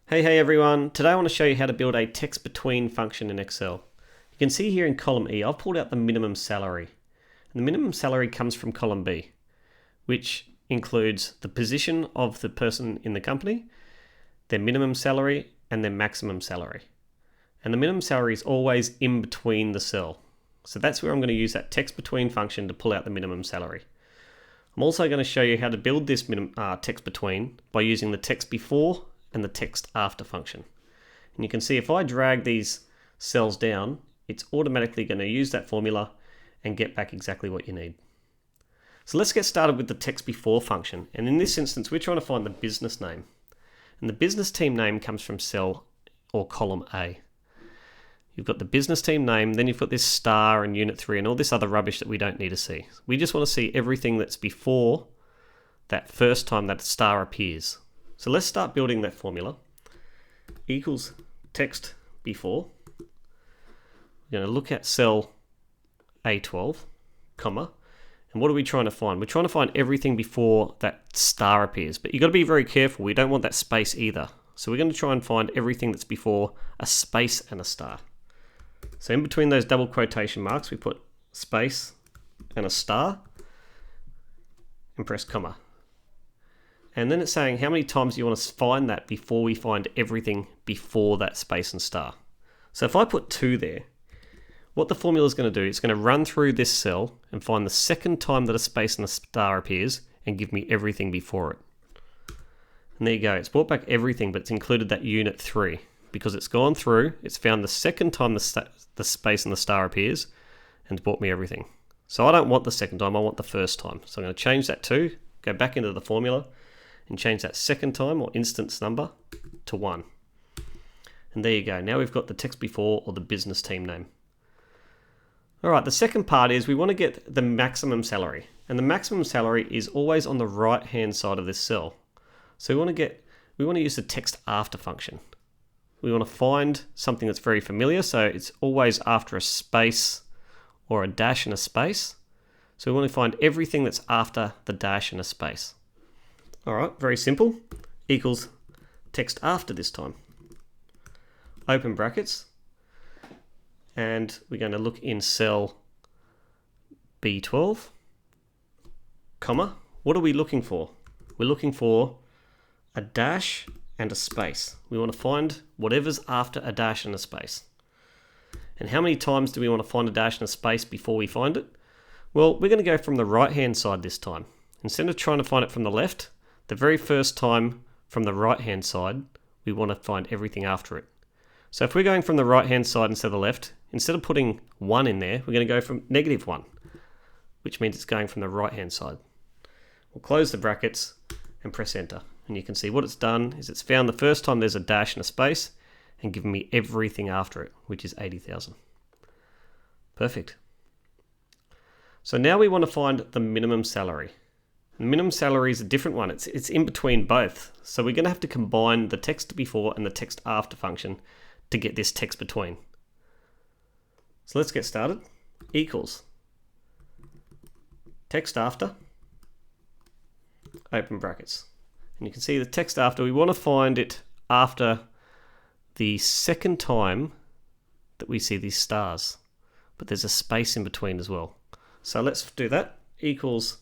Hey everyone, today I want to show you how to build a text between function in Excel. You can see here in column E, I've pulled out the minimum salary. And the minimum salary comes from column B, which includes the position of the person in the company, their minimum salary, and their maximum salary. And the minimum salary is always in between the cell. So that's where I'm going to use that text between function to pull out the minimum salary. I'm also going to show you how to build this text between by using the text before and the text after function. And you can see if I drag these cells down, it's automatically going to use that formula and get back exactly what you need. So let's get started with the text before function. And in this instance, we're trying to find the business name. And the business team name comes from cell or column A. You've got the business team name, then you've got this star and unit 3 and all this other rubbish that we don't need to see. We just want to see everything that's before that first time that star appears. So let's start building that formula. Equals text before. We're going to look at cell A12, comma, and what are we trying to find? We're trying to find everything before that star appears, but you've got to be very careful. We don't want that space either. So we're going to try and find everything that's before a space and a star. So in between those double quotation marks, we put space and a star and press comma. And then it's saying how many times you want to find that before we find everything before that space and star. So if I put 2 there, what the formula is going to do, it's going to run through this cell and find the second time that a space and a star appears and give me everything before it. And there you go, it's brought back everything, but it's included that unit 3 because it's gone through, it's found the second time the space and the star appears and it's brought me everything. So I don't want the second time, I want the first time. So I'm going to change that to, go back into the formula and change that second time or instance number to 1. And there you go. Now we've got the text before or the business team name. All right, the second part is we want to get the maximum salary. And the maximum salary is always on the right-hand side of this cell. So we want to use the text after function. We want to find something that's very familiar. So it's always after a space or a dash and a space. So we want to find everything that's after the dash and a space. All right, very simple. Equals text after this time. Open brackets. And we're going to look in cell B12, comma. What are we looking for? We're looking for a dash and a space. We want to find whatever's after a dash and a space. And how many times do we want to find a dash and a space before we find it? Well, we're going to go from the right-hand side this time. Instead of trying to find it from the left, the very first time from the right-hand side, we want to find everything after it. So if we're going from the right-hand side instead of the left, instead of putting 1 in there, we're going to go from -1, which means it's going from the right-hand side. We'll close the brackets and press enter. And you can see what it's done is it's found the first time there's a dash and a space and given me everything after it, which is 80,000. Perfect. So now we want to find the minimum salary. The minimum salary is a different one. It's in between both. So we're going to have to combine the text before and the text after function to get this text between. So let's get started. Equals text after, open brackets. And you can see the text after, we want to find it after the second time that we see these stars. But there's a space in between as well. So let's do that. Equals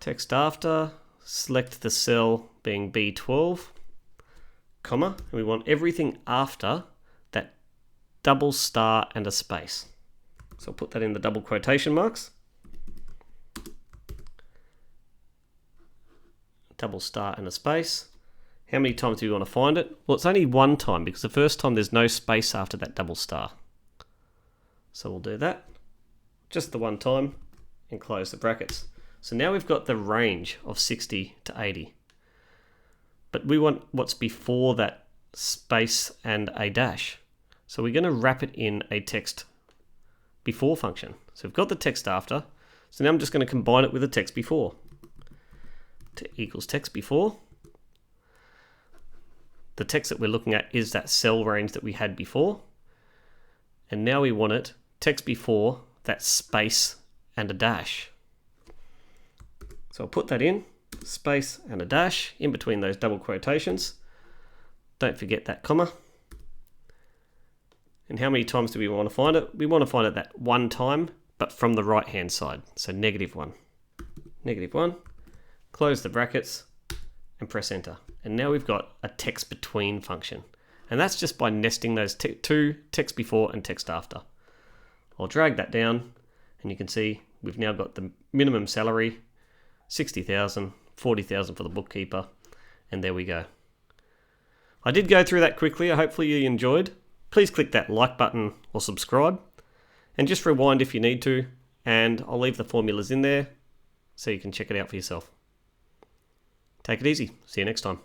text after, select the cell being B12, comma, and we want everything after that double star and a space. So I'll put that in the double quotation marks. Double star and a space. How many times do we want to find it? Well, it's only 1 time because the first time there's no space after that double star. So we'll do that. Just the 1 time and close the brackets. So now we've got the range of 60 to 80. But we want what's before that space and a dash. So we're going to wrap it in a text before function. So we've got the text after. So now I'm just going to combine it with the text before. Equals text before. The text that we're looking at is that cell range that we had before. And now we want it text before that space and a dash. So I'll put that in, space and a dash in between those double quotations, Don't forget that comma. And how many times do we want to find it? We want to find it that one time, but from the right hand side. So -1. -1. Close the brackets and press enter. And now we've got a text between function. And that's just by nesting those two, text before and text after. I'll drag that down and you can see we've now got the minimum salary, 60,000, 40,000 for the bookkeeper, and there we go. I did go through that quickly. Hopefully you enjoyed. Please click that like button or subscribe, and just rewind if you need to, and I'll leave the formulas in there so you can check it out for yourself. Take it easy. See you next time.